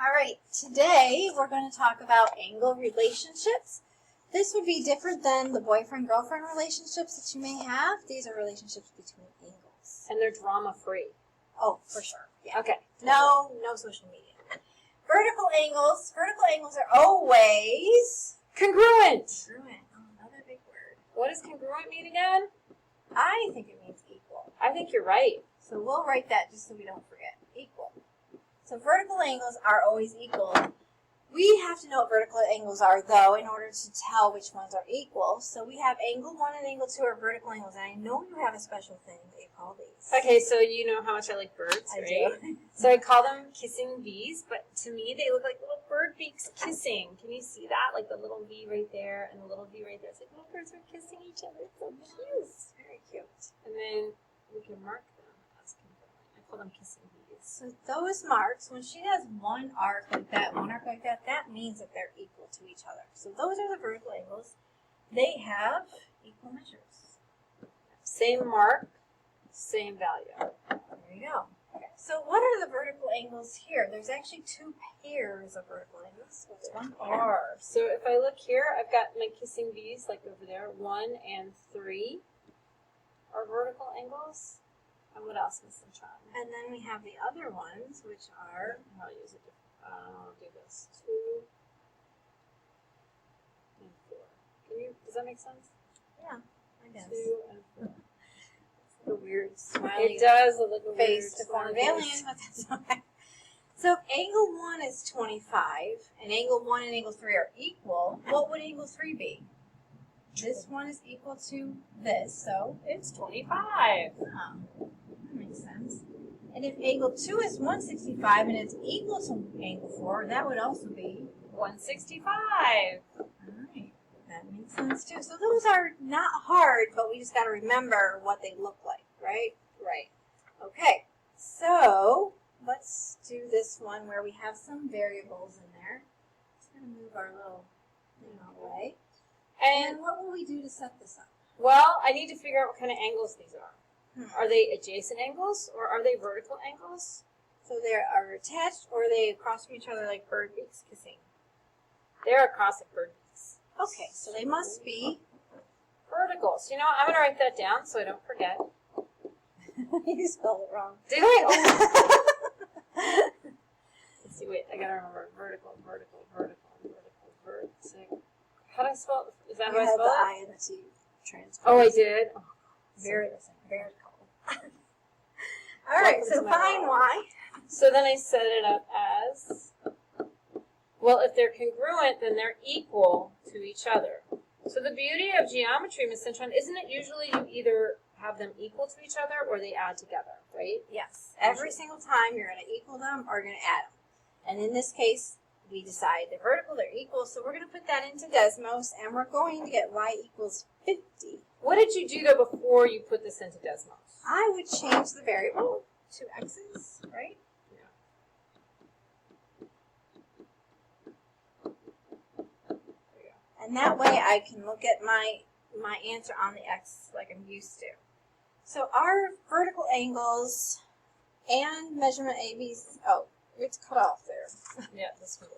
All right, today we're going to talk about angle relationships. This would be different than the boyfriend-girlfriend relationships that you may have. These are relationships between angles. And they're drama-free. Oh, for sure. Yeah. Okay. No social media. Vertical angles are always Congruent. congruent. Oh, another big word. What does congruent mean again? I think it means equal. I think you're right. So we'll write that just so we don't forget. Equal. So vertical angles are always equal. We have to know what vertical angles are, though, in order to tell which ones are equal. So we have angle 1 and angle 2 are vertical angles, and I know you have a special thing that you call these. Okay, so you know how much I like birds, I right? do. So I call them kissing bees, but to me they look like little bird beaks kissing. Can you see that? Like the little V right there and the little V right there. It's like little birds are kissing each other. It's so cute. Very cute. And then we can mark them as congruent. I call them kissing bees. So those marks, when she has one arc like that, that means that they're equal to each other. So those are the vertical angles. They have equal measures. Same mark, same value. There you go. Okay. So what are the vertical angles here? There's actually two pairs of vertical angles. What's one pair? So if I look here, I've got my kissing bees like over there. 1 and 3 are vertical angles. And what else, Miss Sunshine? And then we have the other ones, which are, I'll use it. I'll do this. 2 and 4. Does that make sense? yeah, I guess. 2 and 4. It's like a weird smiley It does look like a face weird to form smiley alien, face. but that's okay. So if angle 1 is 25, and angle 1 and angle 3 are equal, what would angle 3 be? This one is equal to this, so It's 25. oh, that makes sense. And if angle 2 is 165 and it's equal to angle 4, that would also be 165. all right. That makes sense too. So those are not hard, but we just got to remember what they look like, right? Right. Okay. So let's do this one where we have some variables in there. Just gonna move our little thing away. And, And what will we do to set this up? well, I need to figure out what kind of angles these are. Hmm. Are they adjacent angles or are they vertical angles? So they are attached, or are they across from each other like bird beaks kissing? They're across at bird beaks. Okay, so they must be. Verticals. You know, I'm going to write that down so I don't forget. You spelled it wrong. Did I? Oh. Let's see, wait, I got to remember. Vertical. How do I spell it? Is that You how I had spell the it? I and the T transposed. Oh, I did? Oh, Very cool. All right, so find Y. So then I set it up as, well, if they're congruent, then they're equal to each other. So the beauty of geometry, Miss Cintron, isn't it usually you either have them equal to each other or they add together, right? Yes. Every single time you're going to equal them or you're going to add them. And in this case, we decide they're vertical, they're equal, so we're going to put that into Desmos, and we're going to get Y equals 50. What did you do, though, before you put this into Desmos? I would change the variable to X's, right? And that way I can look at my answer on the X like I'm used to. So our vertical angles and measurement AB's, oh, it's cut off there. Yeah, this one.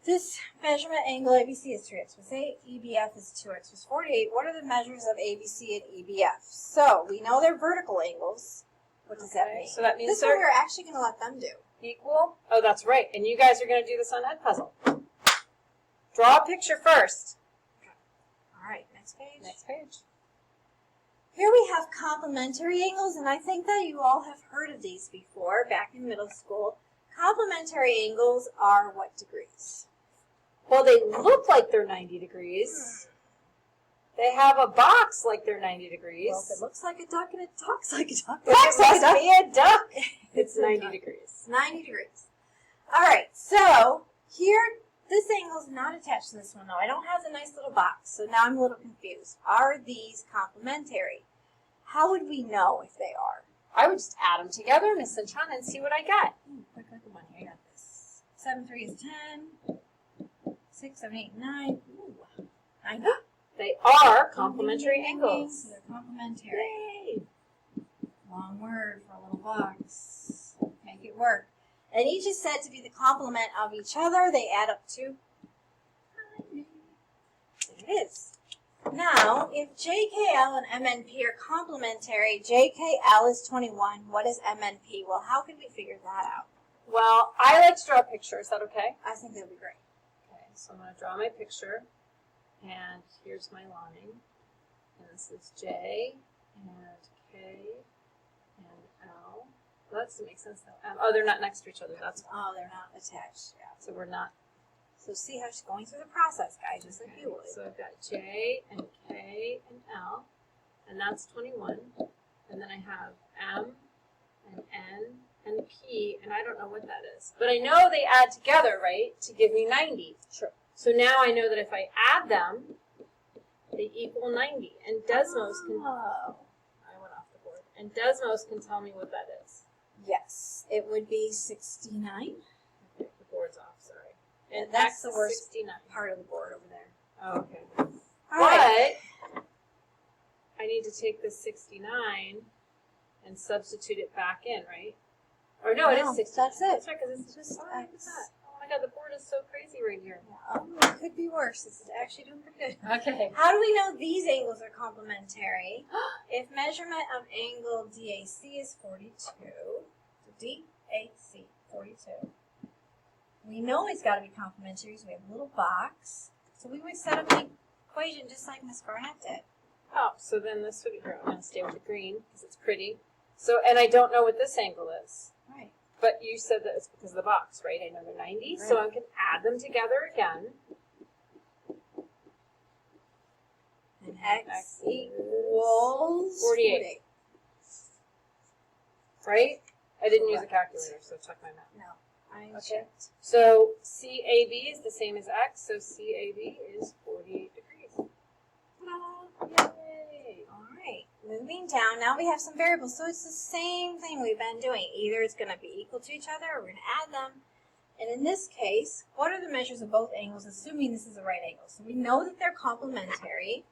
This measurement angle ABC is 3x plus 8, EBF is 2x plus 48. What are the measures of ABC and EBF? So we know they're vertical angles. What does that mean? So that means this one they're we're actually going to let them do. equal? Oh, that's right. And you guys are going to do this on Edpuzzle. Draw a picture first. All right, next page. Next page. Here we have complementary angles, and I think that you all have heard of these before back in middle school. Complementary angles are what degrees? Well, they look like they're 90 degrees. They have a box like they're 90 degrees. Well, if it looks like a duck and it talks like a duck, It must be a duck. It's 90 degrees. 90 degrees. All right, so here, this angle is not attached to this one, though. I don't have the nice little box, so now I'm a little confused. Are these complementary? How would we know if they are? I would just add them together, Miss Cintron, and see what I get. Quick one here. I got this. 7, 3 is 10. 6, 7, 8, 9. Ooh, 9. They are complementary angles. So they're complementary. Yay! Long word for a little box. Make it work. And each is said to be the complement of each other. They add up to, there it is. Now, if JKL and MNP are complementary, JKL is 21. What is MNP? Well, how can we figure that out? Well, I like to draw a picture. Is that okay? I think that would be great. Okay, so I'm going to draw my picture, and here's my line. And this is J, and K, and L. Well, that doesn't make sense, though. Oh, they're not next to each other. That's why. Oh, they're not attached. Yeah. So we're not. So see how she's going through the process, guys, just like you would. So I've got J, and K, and L, and that's 21. And then I have M, and N, and P, and I don't know what that is. But I know they add together, right, to give me 90. Sure. So now I know that if I add them, they equal 90. And Desmos can... Oh. I went off the board. And Desmos can tell me what that is. Yes, it would be 69. Okay, the board's off, sorry. And That's X the is worst 69. part of the board over there. Oh, okay. All right. But I need to take this 69 and substitute it back in, right? Or no, it is 69. That's it. That's right, because it's just X. look at that. Oh my god, the board is so crazy right here. Yeah, it could be worse. This is actually doing pretty good. Okay. How do we know these angles are complementary? If measurement of angle DAC is 42, so DAC, 42. We know it's got to be complementary, so we have a little box. So we would set up the equation just like Miss Barnett did. Oh, so then this would be here. I'm going to stay with the green because it's pretty. So, and I don't know what this angle is. Right. But you said that it's because of the box, right? I know they're 90, so I can add them together again. And X equals 48. Right? I didn't use a Correct. calculator, so check my math. No, I Okay. checked. So CAB is the same as X, so CAB is 48 degrees. Yay! All right, moving down. Now we have some variables. So it's the same thing we've been doing. Either it's going to be equal to each other or we're going to add them. And in this case, what are the measures of both angles, assuming this is a right angle? So we know that they're complementary.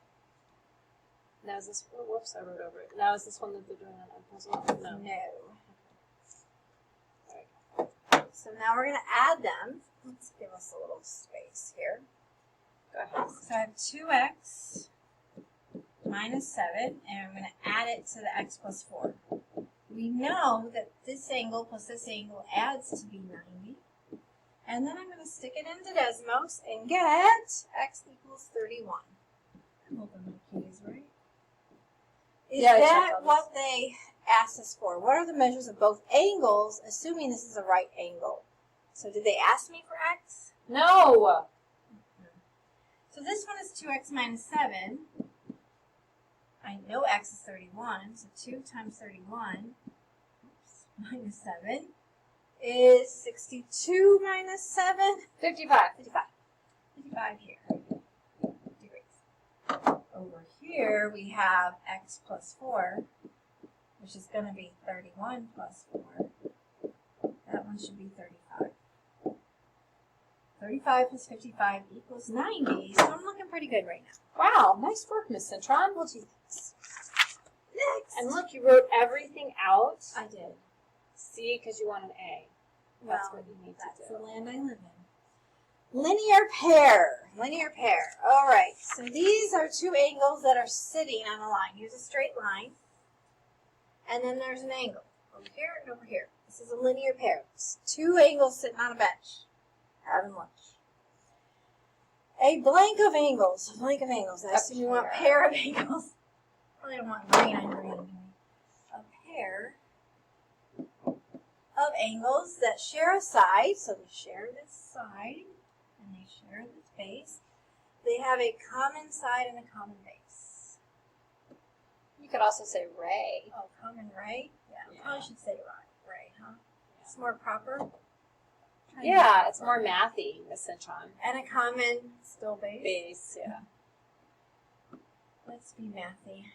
Now is this, oh, whoops, I wrote over it. Now is this one that they're doing on a puzzle? No. So now we're going to add them. Let's give us a little space here. Go ahead. So I have 2x minus 7, and I'm going to add it to the x plus 4. We know that this angle plus this angle adds to be 90. And then I'm going to stick it into Desmos and get x equals 31. I'm hoping my key is right. Is Yeah, I checked that on this. what they asked us for? What are the measures of both angles, assuming this is a right angle? So did they ask me for x? No! So this one is 2x minus 7. I know x is 31, so 2 times 31 minus 7 is 62 minus 7. 55. 55 here. Degrees. Over here we have x plus 4, which is going to be 31 plus 4. That one should be 35. 35 plus 55 equals 90, so I'm looking pretty good right now. Wow, nice work, Miss Cintron. Well, gee, thanks. Next. And look, you wrote everything out. I did. C, because you want an A. That's what you need That's to do. the land I live in. Linear pair. Linear pair. All right. So these are two angles that are sitting on a line. Here's a straight line. And then there's an angle. Over here and over here. This is a linear pair. It's two angles sitting on a bench. Having lunch. A blank of angles. A blank of angles. I assume you want pair of angles. Probably don't want green on green. A pair of angles that share a side. So they share this side and they share this base. They have a common side and a common base. You could also say ray. Oh, common ray? Yeah, Yeah. probably should say ray, huh? It's more proper. Yeah, it's more mathy, Miss Cintron. And a common still base. Base, yeah. Let's be mathy.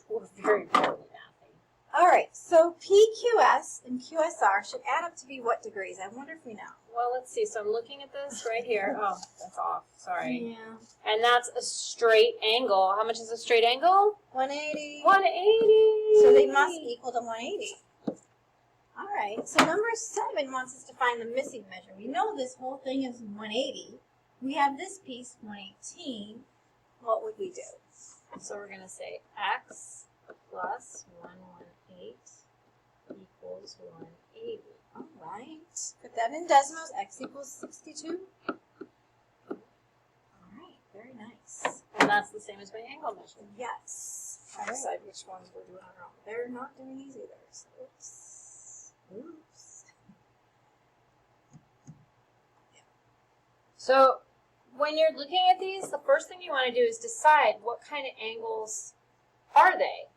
We're very, very mathy. All right, so PQS and QSR should add up to be what degrees? I wonder if we know. Well, let's see. So I'm looking at this right here. Oh, that's off. Sorry. Yeah. And that's a straight angle. How much is a straight angle? 180. 180. So they must equal to 180. All right. right, so number 7 wants us to find the missing measure. We know this whole thing is 180. We have this piece, 118. What would we do? So we're going to say x plus 118 equals 180. All right. Put that in decimals. X equals 62. All right. Very nice. And that's the same as my angle measure. Yes. Try to decide which ones we're doing wrong. They're not doing these either. So oops. Oops. So when you're looking at these, the first thing you want to do is decide what kind of angles are they.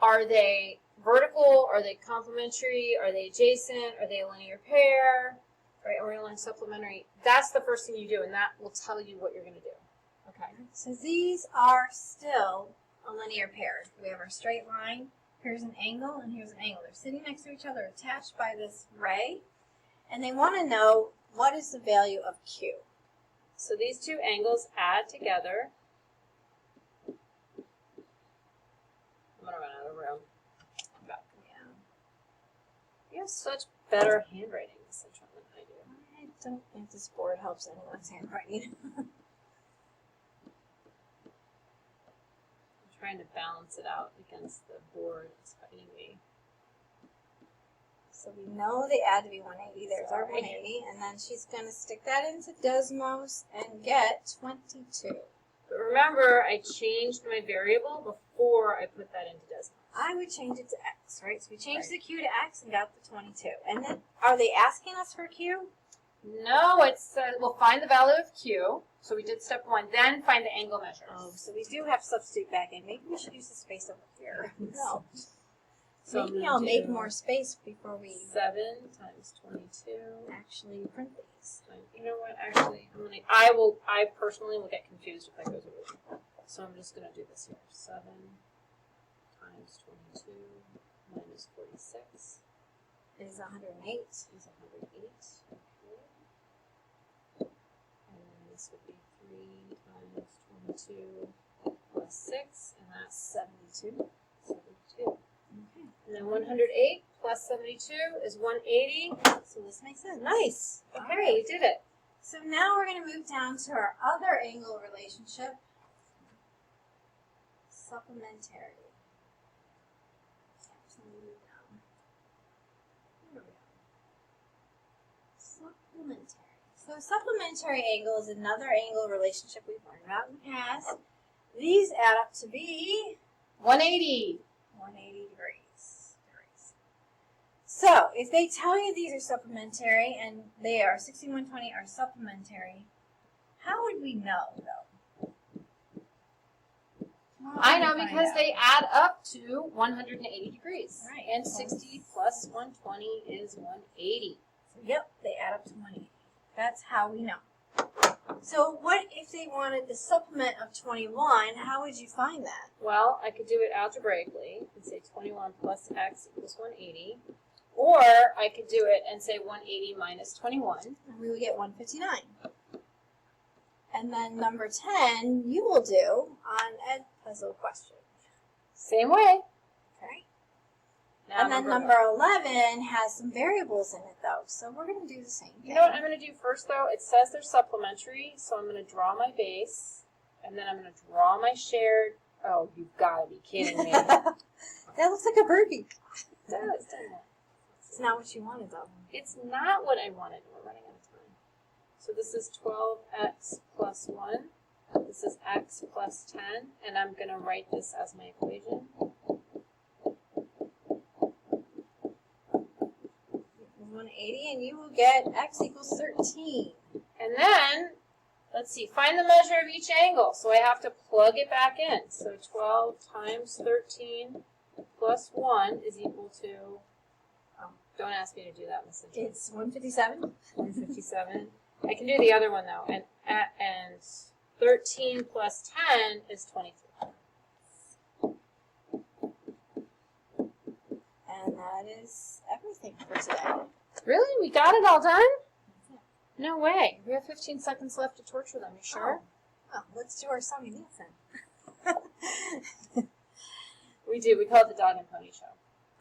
Are they vertical? Are they complementary? Are they adjacent? Are they a linear pair? Right? Or are they supplementary? That's the first thing you do, and that will tell you what you're going to do. Okay. So these are still a linear pair. We have our straight line. Here's an angle, and here's an angle. They're sitting next to each other, attached by this ray, and they want to know what is the value of Q. So these two angles add together. I'm going to run out of room. Yeah. You have such better handwriting, Central, than I do. I don't think this board helps anyone's handwriting. I'm trying to balance it out against the board. It's fighting me. So we know they add to be 180. There's our Sorry. 180. And then she's going to stick that into Desmos and get 22. But remember, I changed my variable before I put that into Desmos. I would change it to X, right? So we changed Right. the Q to X and got the 22. And then, are they asking us for Q? No, it's we'll find the value of Q. So we did step 1. Then find the angle measure. Oh, so we do have to substitute back in. Maybe we should use the space over here. No. So Maybe I'm I'll gonna make do more space before we 7 times 22. actually print these. You know what? Actually, I personally will get confused if that goes over. So I'm just going to do this here. 7 times 22 minus 46 Is 108. is 108. Okay. And then this would be 3 times 22 plus 6, and that's 72. 72. Okay. And then 108 plus 72 is 180. So this makes sense. Nice. All Okay, right. we did it. So now we're going to move down to our other angle relationship, supplementary. So we move down. Here we go. Supplementary. So a supplementary angle is another angle relationship we've learned about in the past. These add up to be 180. 180 degrees. So, if they tell you these are supplementary and they are 60 and 120 are supplementary, how would we know, though? How would I we know find because out? they add up to 180 degrees. Right. And 60 plus 120 is 180. So, yep, they add up to 180. That's how we know. So, what if they wanted the supplement of 21? How would you find that? Well, I could do it algebraically and say 21 plus x equals 180. Or I could do it and say 180 minus 21. And we would get 159. And then number 10, you will do on a puzzle question. Same way. Okay. Now And then number 11 has some variables in it, though. So we're going to do the same thing. You know what I'm going to do first, though? It says they're supplementary, so I'm going to draw my base, and then I'm going to draw my shared. Oh, you've got to be kidding me. That looks like a birdie. It does, doesn't it? It's not what you wanted, though. It's not what I wanted. We're running out of time. So this is 12x plus 1. This is x plus 10, and I'm going to write this as my equation. 180, and you will get x equals 13. And then, let's see, find the measure of each angle. So I have to plug it back in. So 12 times 13 plus 1 is equal to, don't ask me to do that, Miss Cynthia. It's 157. 157. I can do the other one, though. And 13 plus 10 is 23. And that is everything for today. Really? We got it all done? No way. We have 15 seconds left to torture them. You sure? Well, let's do our song and dance then. We do. We call it the Dog and Pony Show.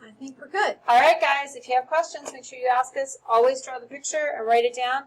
I think we're good. All right, guys, if you have questions, make sure you ask us. Always draw the picture and write it down.